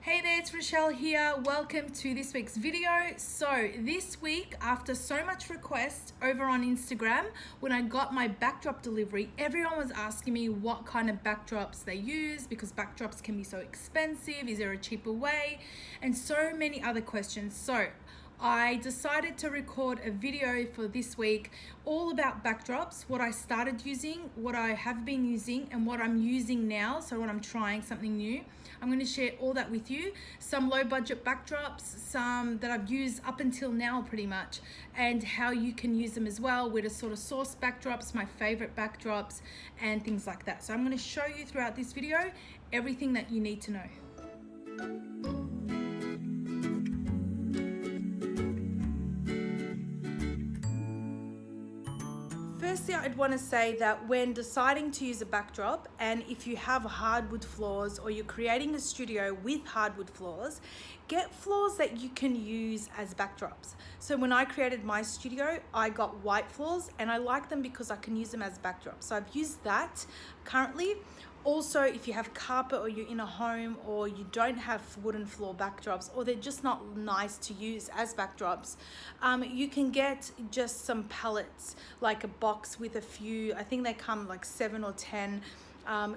Hey there, it's Rochelle here. Welcome to this week's video. So this week, after so much request over on Instagram, when I got my backdrop delivery, everyone was asking me what kind of backdrops they use because backdrops can be so expensive. Is there a cheaper way? And so many other questions. So I decided to record a video for this week all about backdrops, what I started using, what I have been using, and what I'm using now. So when I'm trying something new, I'm going to share all that with you. Some low budget backdrops, some that I've used up until now pretty much, and how you can use them as well, where to sort of source backdrops, my favorite backdrops, and things like that. So I'm going to show you throughout this video everything that you need to know. Firstly, I'd want to say that when deciding to use a backdrop, and if you have hardwood floors or you're creating a studio with hardwood floors, get floors that you can use as backdrops. So when I created my studio, I got white floors and I like them because I can use them as backdrops. So I've used that currently. Also, if you have carpet or you're in a home or you don't have wooden floor backdrops or they're just not nice to use as backdrops, you can get just some pallets, like a box with a few, I think they come like 7 or 10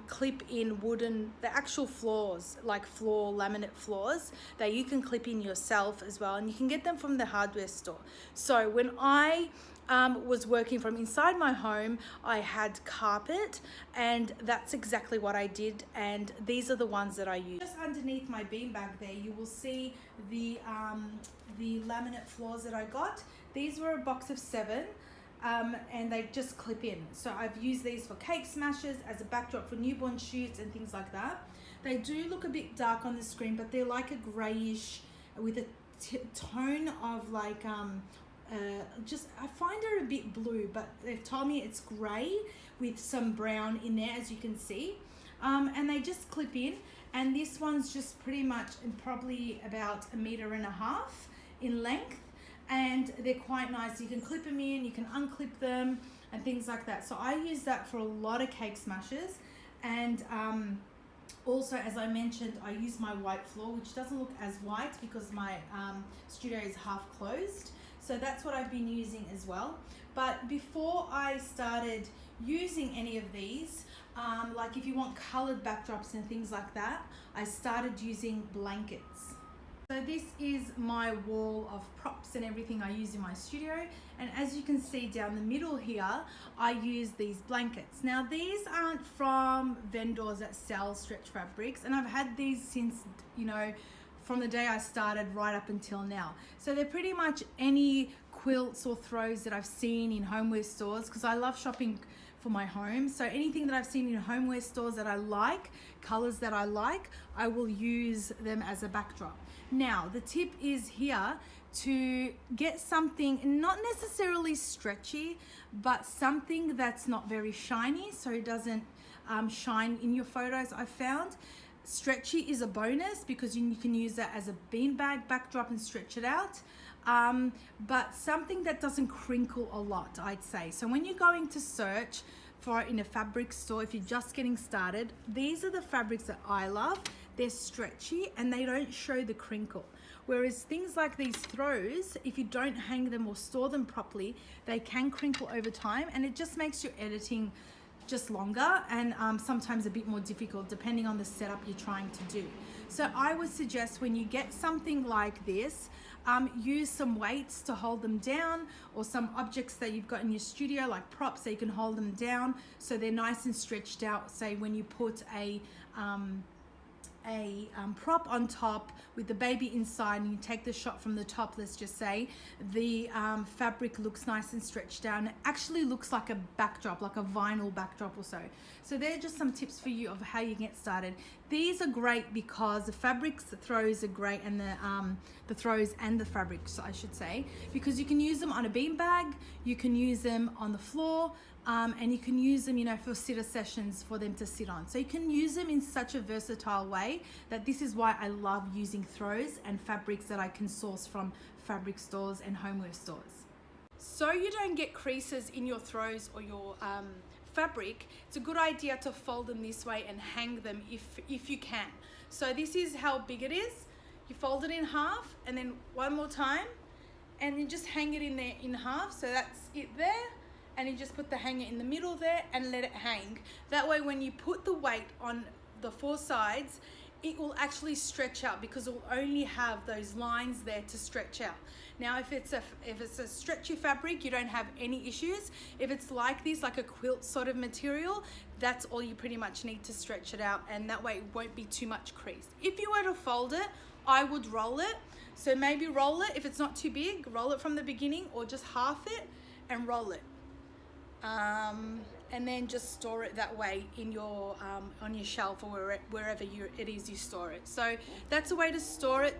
clip in wooden, the actual floors, like floor laminate floors that you can clip in yourself as well, and you can get them from the hardware store. So when I was working from inside my home, I had carpet, and that's exactly what I did, and these are the ones that I use. Just underneath my beanbag there, you will see the laminate floors that I got. These were a box of 7. And they just clip in. So I've used these for cake smashes, as a backdrop for newborn shoots and things like that. They do look a bit dark on the screen, but they're like a grayish with a tone of like, I find it a bit blue, but they've told me it's gray with some brown in there, as you can see. And they just clip in, and this one's just pretty much probably about 1.5 meters in length. And they're quite nice. You can clip them in, you can unclip them and things like that. So I use that for a lot of cake smashes. And also, as I mentioned, I use my white floor, which doesn't look as white because my studio is half closed. So that's what I've been using as well. But before I started using any of these, like if you want colored backdrops and things like that, I started using blankets. So this is my wall of props and everything I use in my studio, and as you can see down the middle here, I use these blankets. Now these aren't from vendors that sell stretch fabrics, and I've had these since, you know, from the day I started right up until now. So they're pretty much any quilts or throws that I've seen in homeware stores, because I love shopping for my home. So anything that I've seen in homeware stores that I like, colors that I like, I will use them as a backdrop. Now, the tip is here to get something not necessarily stretchy, but something that's not very shiny, so it doesn't shine in your photos. I found stretchy is a bonus because you can use that as a beanbag backdrop and stretch it out. But something that doesn't crinkle a lot, I'd say. So when you're going to search for in a fabric store, if you're just getting started, these are the fabrics that I love. They're stretchy and they don't show the crinkle. Whereas things like these throws, if you don't hang them or store them properly, they can crinkle over time, and it just makes your editing just longer and sometimes a bit more difficult depending on the setup you're trying to do. So I would suggest when you get something like this, use some weights to hold them down, or some objects that you've got in your studio like props so you can hold them down so they're nice and stretched out. Say when you put a prop on top with the baby inside and you take the shot from the top, let's just say, the fabric looks nice and stretched down. It actually looks like a backdrop, like a vinyl backdrop or so. So they're just some tips for you of how you get started. These are great because the fabrics, the throws are great, and the throws and the fabrics, I should say, because you can use them on a beanbag, you can use them on the floor, and you can use them, you know, for sitter sessions for them to sit on. So you can use them in such a versatile way that this is why I love using throws and fabrics that I can source from fabric stores and homeware stores. So you don't get creases in your throws or your fabric, it's a good idea to fold them this way and hang them if you can. So this is how big it is. You fold it in half and then one more time, and you just hang it in there in half. So that's it there. And you just put the hanger in the middle there and let it hang. That way when you put the weight on the 4 sides, it will actually stretch out because it will only have those lines there to stretch out. Now if it's a stretchy fabric, you don't have any issues. If it's like this, like a quilt sort of material, that's all you pretty much need to stretch it out, and that way it won't be too much crease. If you were to fold it, I would roll it. So maybe roll it, if it's not too big, roll it from the beginning, or just half it and roll it. And then just store it that way in your on your shelf or wherever it is you store it. So that's a way to store it.